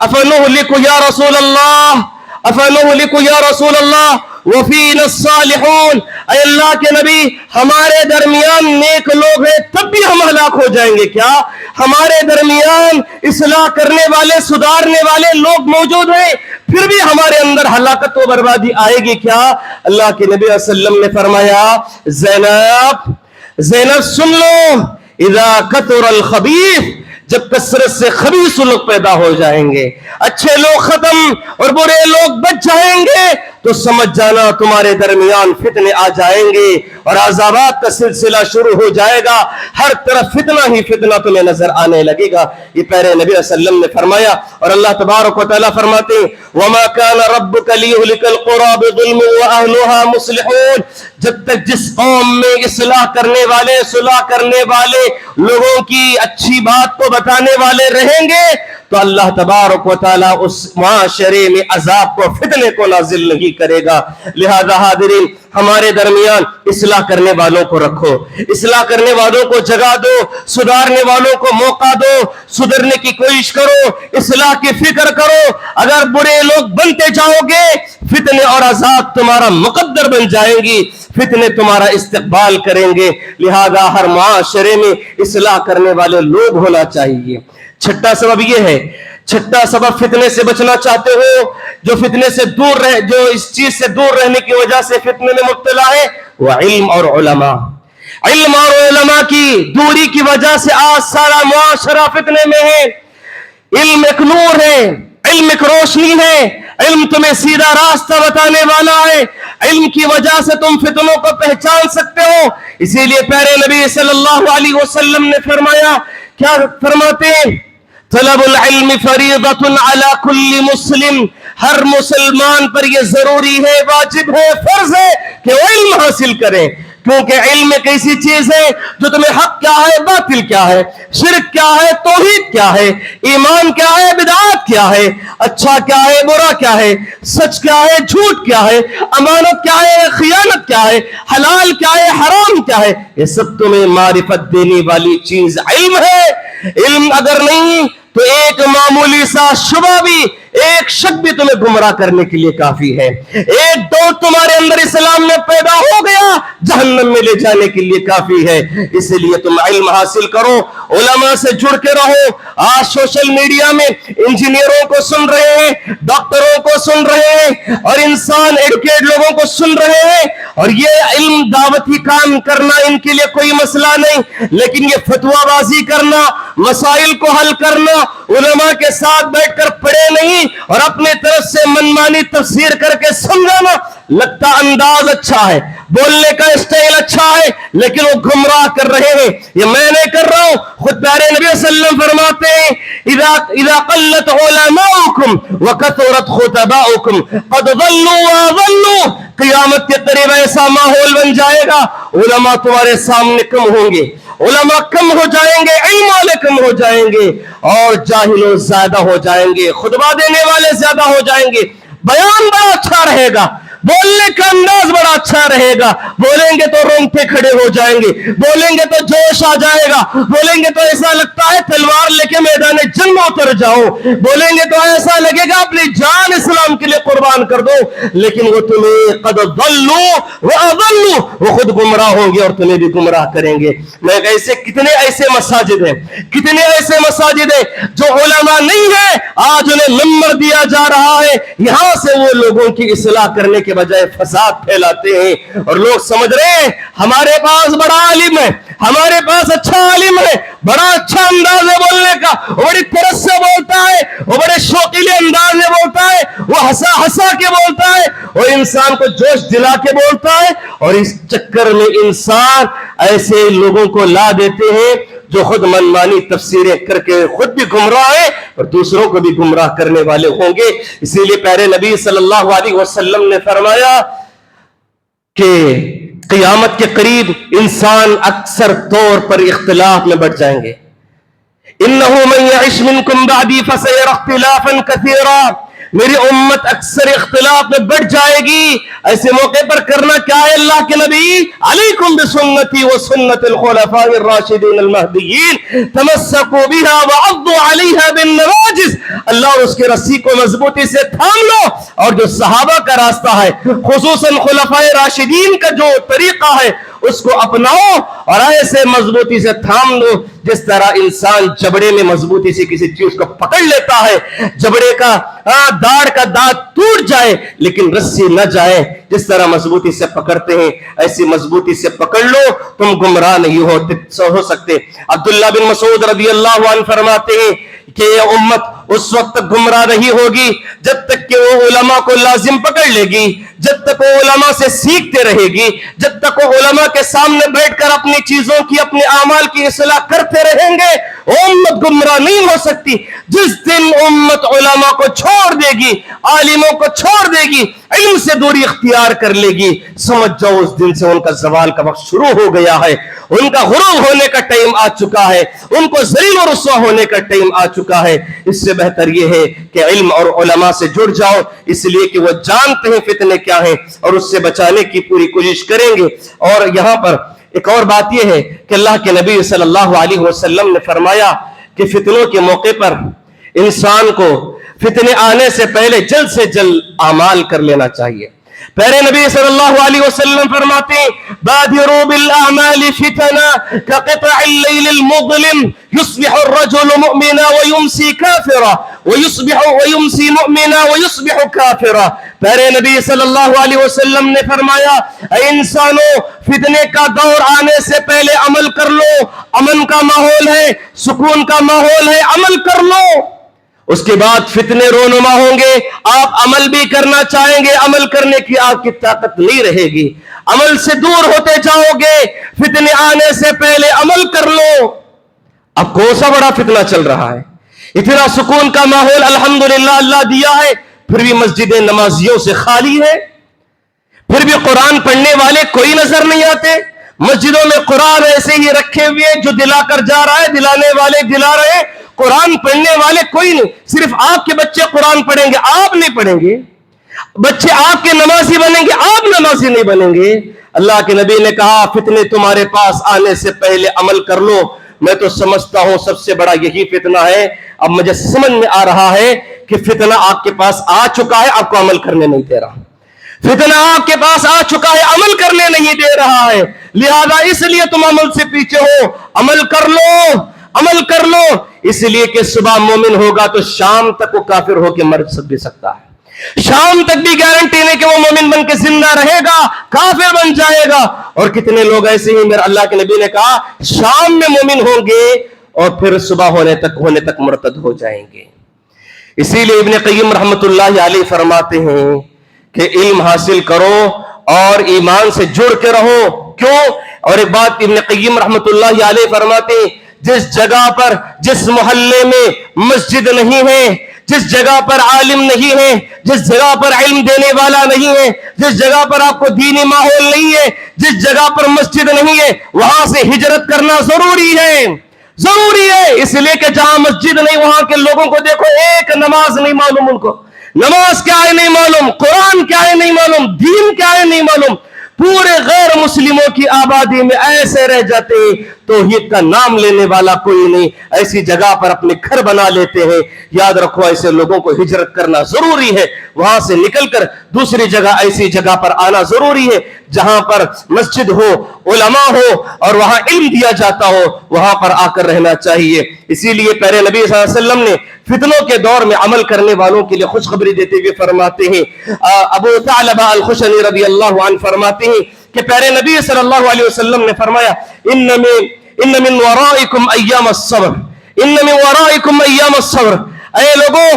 अफनुहलिकु या रसूल अल्लाह, अफनुहलिकु या रसूल अल्लाह वफीना सालिहून। अल्लाह के नबी, हमारे दरमियान नेक लोग हैं तब भी हम हलाक हो जाएंगे क्या? हमारे दरमियान इस्लाह करने वाले, सुधारने वाले लोग मौजूद हैं, फिर भी हमारे अंदर हलाकत व बर्बादी आएगी क्या? अल्लाह के नबी वसल्लम ने फरमाया, ज़ैनब ज़ैनब सुन लो, इज़ा कतुरल खबीस, जब कसरत से खबीस लोग पैदा हो जाएंगे, अच्छे लोग खत्म और बुरे लोग बच जाएंगे, तो समझ जाना तुम्हारे दरमियान फितने आ जाएंगे और अज़ाबात का सिलसिला शुरू हो जाएगा, हर तरफ फितना ही फितना तुम्हें नजर आने लगेगा। ये प्यारे नबी वसल्लम ने फरमाया। और अल्लाह तबारक व तआला फरमाते हैं, वमा काना रब्बुका लियुहलिकल क़ुरा बिज़ुल्म व अहलुहा मुस्लिहून। जब तक जिस कौम में इस्लाह करने वाले, सुलह करने वाले, लोगों की अच्छी बात को बताने वाले रहेंगे, तो अल्लाह तबारक व तआला उस माशरे में अजाब को, फितने को नाजिल नहीं करेगा। लिहाजा हाज़िरीन, हमारे दरमियान इस्लाह करने वालों को रखो, इस्लाह करने वालों को जगा दो, सुधारने वालों को मौका दो, सुधरने की कोशिश करो, इस्लाह की फिक्र करो। अगर बुरे लोग बनते जाओगे, फितने और अजाब तुम्हारा मुकद्दर बन जाएंगी, फितने तुम्हारा इस्तेक़बाल करेंगे। लिहाजा हर माशरे में इस्लाह करने वाले लोग होना चाहिए। छठा सबब यह है, छठा सबब फितने से बचना चाहते हो, जो फितने से दूर रहे, जो इस चीज से दूर रहने की वजह से फितने में मुब्तला है, वह इल्म और उलमा। इल्म और उलमा की दूरी की वजह से आज सारा मुआशरा फितने में है। इल्म एक नूर है, इल्म एक रोशनी है, इल्म तुम्हें सीधा रास्ता बताने वाला है, इल्म की वजह से तुम फितनों को पहचान सकते हो। इसीलिए प्यारे नबी सल्लल्लाहु अलैहि वसल्लम ने फरमाया, क्या फरमाते हैं, तलबुल इल्म फरीदतुन अला कुल्ली मुस्लिम, हर मुसलमान पर यह जरूरी है, वाजिब है, फर्ज है कि वो इल्म हासिल करें। क्योंकि इल्म एक ऐसी चीज है जो तुम्हें हक क्या है, बातिल क्या है, शिर्क क्या है, तौहीद क्या है, ईमान क्या है, बिदअत क्या है, अच्छा क्या है, बुरा क्या है, सच क्या है, झूठ क्या है, अमानत क्या है, खियानत क्या है, हलाल क्या है, हराम क्या है, ये सब तुम्हें मारिफत देने वाली चीज इल्म है। इल्म अगर नहीं तो एक मामूली सा शुबा भी, एक शक भी तुम्हें गुमराह करने के लिए काफी है। एक डोट तुम्हारे अंदर इस्लाम में पैदा हो गया, जहन्नम में ले जाने के लिए काफी है। इसलिए तुम इल्म हासिल करो, उलमा से जुड़ के रहो। आज सोशल मीडिया में इंजीनियरों को सुन रहे हैं, डॉक्टरों को सुन रहे हैं और इंसान एडुकेट लोगों को सुन रहे हैं, और ये इल्म दावती काम करना इनके लिए कोई मसला नहीं, लेकिन ये फतवाबाजी करना, मसाइल को हल करना, उलमा के साथ बैठकर पढ़े नहीं और अपने तरफ से मनमानी तफसीर करके समझाना, लगता अंदाज अच्छा है, बोलने का स्टाइल अच्छा है, लेकिन वो गुमराह कर रहे हैं। ये मैं नहीं कर रहा हूं, खुद प्यारे नबी सल्लल्लाहु अलैहि वसल्लम फरमाते हैं, इज़ा क़ल्लत उलमाउकुम व कथरत खुतबाउकुम क़द ज़ल्लू व ज़ल्लू। क़यामत के करीब ऐसा माहौल बन जाएगा, उलमा तुम्हारे सामने कम होंगे, उलमा कम हो जाएंगे, इल्म वाले कम हो जाएंगे और जाहिलों ज्यादा हो जाएंगे, खुतबा देने वाले ज्यादा हो जाएंगे। बयान बड़ा अच्छा रहेगा, बोलने का अंदाज बड़ा अच्छा रहेगा, बोलेंगे तो रोंगटे खड़े हो जाएंगे, बोलेंगे तो जोश आ जाएगा, बोलेंगे तो ऐसा लगता है तलवार लेके मैदान जंग में उतर जाओ, बोलेंगे तो ऐसा लगेगा अपनी जान इस्लाम के लिए कुर्बान कर दो, लेकिन वो तुम्हें कद दल्लू व अदल्लू, वो खुद गुमराह होंगे और तुम्हें भी गुमराह करेंगे। मैं ऐसे कितने ऐसे मसाजिद हैं, कितने ऐसे मसाजिद हैं जो उलमा नहीं है, आज उन्हें नंबर दिया जा रहा है, यहां से वो लोगों की इस्लाह करने के बजाय फसाद फैलाते हैं, और लोग समझ रहे हैं हमारे पास बड़ा आलिम है, हमारे पास अच्छा आलिम है, बड़ा अच्छा अंदाज है बोलने का, वो बड़ी तरस से बोलता है, वो बड़े शौकीले अंदाज में बोलता है, वो हंसा हंसा के बोलता है, वो इंसान को जोश दिला के बोलता है, और इस चक्कर में इंसान ऐसे लोगों को ला देते हैं जो खुद मनमानी तफसीरें करके खुद भी गुमराह है और दूसरों को भी गुमराह करने वाले होंगे। इसीलिए प्यारे नबी सल्लल्लाहु अलैहि वसल्लम ने फरमाया कि क़यामत के करीब इंसान अक्सर तौर पर इख्तिलाफ में बढ़ जाएंगे। इन्नहु मन यइश मिनकुम बअदी फसयरा इख्तिलाफन कसीरा, मेरी उम्मत अक्सर इख्तिलाफ में बढ़ जाएगी। ऐसे मौके पर करना क्या है अल्लाह के नबी, अलैकुम बिसुन्नती व सुन्नतिल खुलफाइर राशिदीन अल महदियीन तमस्सकू बिहा व अद्दू अलैहा बिन नवाजिज, अल्लाह और उसके रस्सी को मजबूती से थाम लो, और जो सहाबा का रास्ता है खुसूसन खुलफाए राशिदीन का जो तरीका है उसको अपनाओ और ऐसे मजबूती से थाम लो जिस तरह इंसान जबड़े में मजबूती से किसी चीज को पकड़ लेता है, जबड़े का दाढ़ का दांत टूट जाए लेकिन रस्सी न जाए, जिस तरह मजबूती से पकड़ते हैं ऐसी मजबूती से पकड़ लो, तुम गुमराह नहीं हो सकते। अब्दुल्लाह बिन मसूद रज़ी अल्लाहु अन्हु फरमाते हैं कि ये उम्मत उस वक्त तक गुमराह नहीं होगी जब तक कि वो उलमा को लाजिम पकड़ लेगी, जब तक वो उलमा से सीखते रहेगी, जब तक वो उलमा के सामने बैठकर अपनी चीजों की, अपने आमाल की इस्लाह करते रहेंगे, उम्मत गुमराह नहीं हो सकती। जिस दिन उम्मत उलमा को छोड़ देगी, आलिमों को छोड़ देगी, इल्म से दूरी इख्तियार कर लेगी, समझ जाओ उस दिन से उनका ज़वाल का वक्त शुरू हो गया है, उनका गुरूर होने का टाइम आ चुका है, उनको ज़लील और रुस्वा होने का टाइम आ चुका है। इससे बेहतर यह है कि इल्म और उलमा से जुड़ जाओ, इसलिए कि वो जानते हैं फितने क्या हैं और उससे बचाने की पूरी कोशिश करेंगे। और यहाँ पर एक और बात यह है कि अल्लाह के नबी सल्लल्लाहु अलैहि वसल्लम ने फरमाया कि फितनों के मौके पर इंसान को फितने आने से पहले जल्द से जल्द आमाल कर लेना चाहिए। प्यारे नबी सल्लल्लाहु अलैहि वसल्लम फरमाते हैं, बादिरू बिल अमाली फितना कक़ितअल लैलिल मुज़लिम युस्बिहु अर्रजुलु मुमिना व युमसी काफिरा व युमसी मुमिना व युस्बिहु काफिरा। प्यारे नबी सल्लल्लाहु अलैहि वसल्लम ने फरमाया, इंसानों फितने का दौर आने से पहले अमल कर लो, अमन का माहौल है, सुकून का माहौल है, अमल कर लो। उसके बाद फितने रोनुमा होंगे, आप अमल भी करना चाहेंगे, अमल करने की आपकी ताकत नहीं रहेगी, अमल से दूर होते जाओगे। फितने आने से पहले अमल कर लो। अब कौन सा बड़ा फितना चल रहा है, इतना सुकून का माहौल अल्हम्दुलिल्लाह अल्लाह दिया है, फिर भी मस्जिदें नमाजियों से खाली है, फिर भी कुरान पढ़ने वाले कोई नजर नहीं आते। मस्जिदों में कुरान ऐसे ही रखे हुए, जो दिलाकर जा रहा है, दिलाने वाले दिला रहे हैं, कुरान पढ़ने वाले कोई नहीं। सिर्फ आपके बच्चे कुरान पढ़ेंगे, आप नहीं पढ़ेंगे, बच्चे आपके नमाजी बनेंगे, आप नमाजी नहीं बनेंगे। अल्लाह के नबी ने कहा, फितने तुम्हारे पास आने से पहले अमल कर लो। मैं तो समझता हूं सबसे बड़ा यही फितना है। अब मुझे समझ में आ रहा है कि फितना आपके पास आ चुका है, आपको अमल करने नहीं दे रहा। फितना आपके पास आ चुका है, अमल करने नहीं दे रहा है, लिहाजा इसलिए तुम अमल से पीछे हो। अमल कर लो, अमल कर लो, इसलिए कि सुबह मोमिन होगा तो शाम तक वो काफिर होकर मर भी सकता है, शाम तक भी गारंटी नहीं कि वो मोमिन बन के जिंदा रहेगा, काफिर बन जाएगा। और कितने लोग ऐसे ही, मेरे अल्लाह के नबी ने कहा, शाम में मोमिन होंगे और फिर सुबह होने तक मुर्तद हो जाएंगे। इसीलिए इब्न क़य्यिम रहमतुल्लाहि अलैहि फरमाते हैं कि इल्म हासिल करो और ईमान से जुड़ के रहो। क्यों? और एक बात इब्न क़य्यिम रहमतुल्लाहि अलैहि फरमाते हैं, जिस जगह पर, जिस मोहल्ले में मस्जिद नहीं है, जिस जगह पर आलिम नहीं है, जिस जगह पर इल्म देने वाला नहीं है, जिस जगह पर आपको दीनी माहौल नहीं है, जिस जगह पर मस्जिद नहीं है, वहां से हिजरत करना जरूरी है, जरूरी है। इसलिए कि जहां मस्जिद नहीं, वहां के लोगों को देखो, एक नमाज नहीं मालूम उनको, نماز کیا ہے نہیں معلوم, قرآن کیا ہے نہیں معلوم, دین کیا ہے نہیں معلوم, پورے غیر مسلموں کی آبادی میں ایسے رہ جاتے ہیں, توحید کا نام لینے والا کوئی نہیں, ایسی جگہ پر اپنے گھر بنا لیتے ہیں. یاد رکھو ایسے لوگوں کو ہجرت کرنا ضروری ہے, وہاں سے نکل کر دوسری جگہ, ایسی جگہ پر آنا ضروری ہے جہاں پر مسجد ہو, علماء ہو اور وہاں علم دیا جاتا ہو, وہاں پر آ کر رہنا چاہیے. اسی لیے پیارے نبی صلی اللہ علیہ وسلم نے فتنوں کے دور میں عمل کرنے والوں کے لیے خوشخبری دیتے ہوئے فرماتے ہیں, ابو ثعلبہ الخشنی رضی اللہ عنہ فرماتے ہیں کہ پیارے نبی صلی اللہ علیہ وسلم نے فرمایا, ان من ورائکم ایام الصبر, ان من ورائکم ایام الصبر, اے لوگوں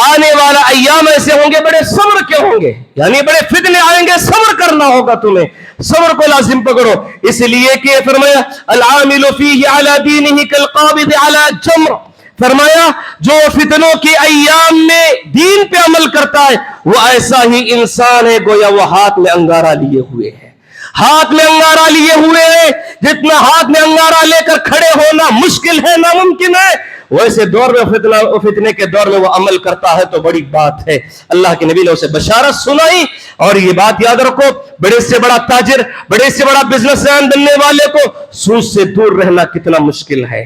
آنے والا ایام ایسے ہوں گے بڑے صبر کے ہوں گے, یعنی بڑے فتنے آئیں گے, صبر کرنا ہوگا تمہیں, صبر کو لازم پکڑو. اس لیے کہ فرمایا العامل فیہ علی دینہ کالقابض علی جمر, فرمایا جو فتنوں کے ایام میں دین پہ عمل کرتا ہے وہ ایسا ہی انسان ہے گویا وہ ہاتھ میں انگارہ لیے ہوئے ہے, ہاتھ میں انگارہ لیے ہوئے ہیں. جتنا ہاتھ میں انگارہ لے کر کھڑے ہونا مشکل ہے, ناممکن ہے, ویسے دور میں فتنے کے دور میں وہ عمل کرتا ہے تو بڑی بات ہے. اللہ کے نبی نے اسے بشارت سنائی, اور یہ بات یاد رکھو, بڑے سے بڑا تاجر, بڑے سے بڑا بزنس مین بننے والے کو سود سے دور رہنا کتنا مشکل ہے.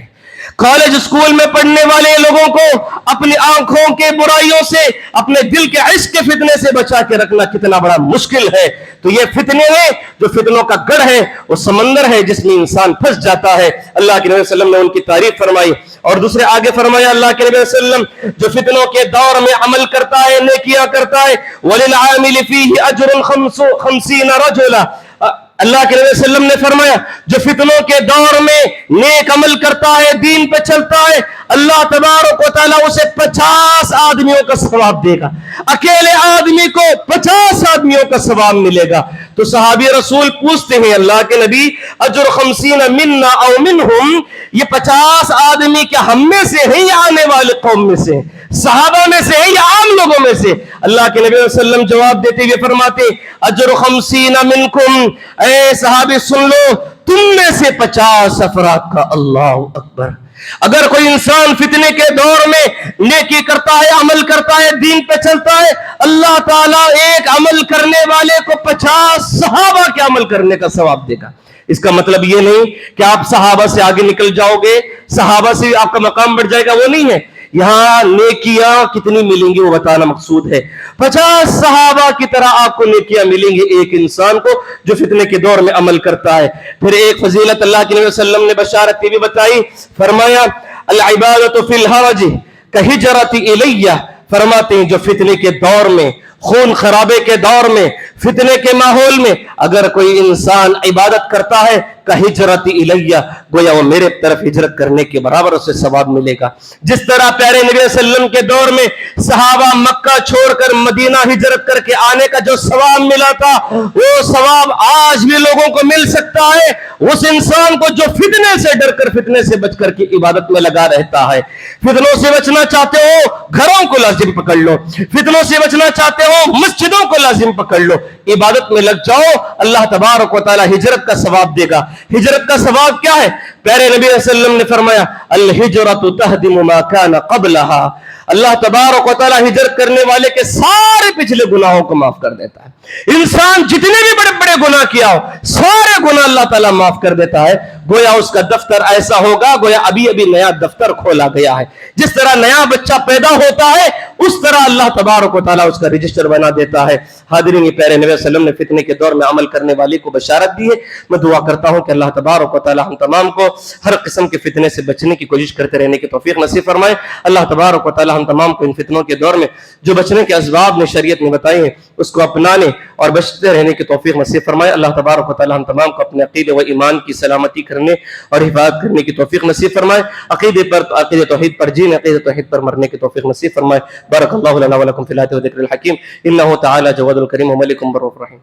کالج اسکول میں پڑھنے والے لوگوں کو اپنی آنکھوں کے برائیوں سے, اپنے دل کے عشق کے فتنے سے بچا کے رکھنا کتنا بڑا مشکل ہے. تو یہ فتنے ہیں, جو فتنوں کا گڑھ ہے, وہ سمندر ہے جس میں انسان پھنس جاتا ہے. اللہ کے نبی صلی اللہ علیہ وسلم نے ان کی تعریف فرمائی, اور دوسرے آگے فرمایا اللہ کے نبی صلی اللہ علیہ وسلم, جو فتنوں کے دور میں عمل کرتا ہے, نیکیاں کرتا ہے, وَلِلْعَامِلِ فِيهِ أَجْرٌ 50 رَجُلًا, اللہ کے نبی صلی اللہ علیہ وسلم نے فرمایا جو فتنوں کے دور میں نیک عمل کرتا ہے, دین پہ چلتا ہے, اللہ تبارک و تعالیٰ اسے 50 آدمیوں کا ثواب دے گا. اکیلے آدمی کو 50 آدمیوں کا ثواب ملے گا. تو صحابی رسول پوچھتے ہیں اللہ کے نبی, اجر 50 منا او منہم, یہ 50 آدمی کیا ہم میں سے ہیں یا آنے والے قوم میں سے, صحابہ میں سے ہیں یا عام لوگوں میں سے؟ اللہ کے نبی صلی اللہ علیہ وسلم جواب دیتے ہوئے فرماتے اجر 50 منکم, اے صحابی سن لو, تم میں سے 50 افراد کا. اللہ اکبر. اگر کوئی انسان فتنے کے دور میں نیکی کرتا ہے, عمل کرتا ہے, دین پہ چلتا ہے, اللہ تعالیٰ ایک عمل کرنے والے کو 50 صحابہ کے عمل کرنے کا ثواب دے گا. اس کا مطلب یہ نہیں کہ آپ صحابہ سے آگے نکل جاؤ گے, صحابہ سے آپ کا مقام بڑھ جائے گا, وہ نہیں ہے. یہاں نیکیاں کتنی ملیں گی وہ بتانا مقصود ہے. 50 صحابہ کی طرح آپ کو نیکیاں ملیں گی ایک انسان کو جو فتنے کے دور میں عمل کرتا ہے. پھر ایک فضیلت اللہ کے نبی صلی اللہ علیہ وسلم نے بشارت بھی بتائی, فرمایا العبادۃ فی الحرج کہجرۃ الیہ, فرماتے ہیں جو فتنے کے دور میں, خون خرابے کے دور میں, فتنے کے ماحول میں اگر کوئی انسان عبادت کرتا ہے ہجرت الیہ, گویا وہ میرے طرف ہجرت کرنے کے برابر اسے ثواب ملے گا. جس طرح پیارے نبی صلی اللہ علیہ وسلم کے دور میں صحابہ مکہ چھوڑ کر مدینہ ہجرت کر کے آنے کا جو ثواب ملا تھا, وہ ثواب آج بھی لوگوں کو مل سکتا ہے. اس انسان کو جو فتنے سے ڈر کر, فتنے سے بچ کر کے عبادت میں لگا رہتا ہے. فتنوں سے بچنا چاہتے ہو, گھروں کو لازم پکڑ لو. فتنوں سے بچنا چاہتے ہو, مسجدوں کو لازم پکڑ لو, عبادت میں لگ جاؤ. اللہ تبارک و تعالی ہجرت کا ثواب دے گا. ہجرت کا ثواب کیا ہے؟ پیارے نبی صلی اللہ علیہ وسلم نے فرمایا الہجرۃ تہدم ما کان قبلہا, اللہ تبارک و تعالی ہجرت کرنے والے کے سارے پچھلے گناہوں کو معاف کر دیتا ہے. انسان جتنے بھی بڑے بڑے گناہ کیا ہو, سارے گناہ اللہ تعالیٰ معاف کر دیتا ہے. گویا اس کا دفتر ایسا ہوگا گویا ابھی ابھی نیا دفتر کھولا گیا ہے. جس طرح نیا بچہ پیدا ہوتا ہے اس طرح اللہ تبارک و تعالیٰ اس کا رجسٹر بنا دیتا ہے. حاضرین, پیارے نبی صلی اللہ علیہ وسلم نے فتنے کے دور میں عمل کرنے والے کو بشارت دی ہے. میں دعا کرتا ہوں کہ اللہ تبارک و تعالیٰ ہم تمام کو ہر قسم کے فتنے سے بچنے کی کوشش کرتے رہنے کی توفیق نصیب فرمائے. اللہ تبارک و تعالیٰ ہم تمام کو ان فتنوں کے دور میں جو بچنے کے اسباب نے شریعت نے بتائے ہیں اس کو اپنانے اور بچتے رہنے کی توفیق نصیب فرمائے. اللہ تبارک و تعالیٰ ہم تمام کو اپنے عقیدے و ایمان کی سلامتی کرنے اور حفاظت کرنے کی توفیق نصیب فرمائے. عقیدے پر, عقیدہ توحید پر جینے, عقیدہ توحید پر مرنے کی توفیق نصیب فرمائے. بارک اللہ لنا ولکم فی الآیات و ذکر الحکیم. انہ تعالی جواد الکریم و ملک بر الرحیم.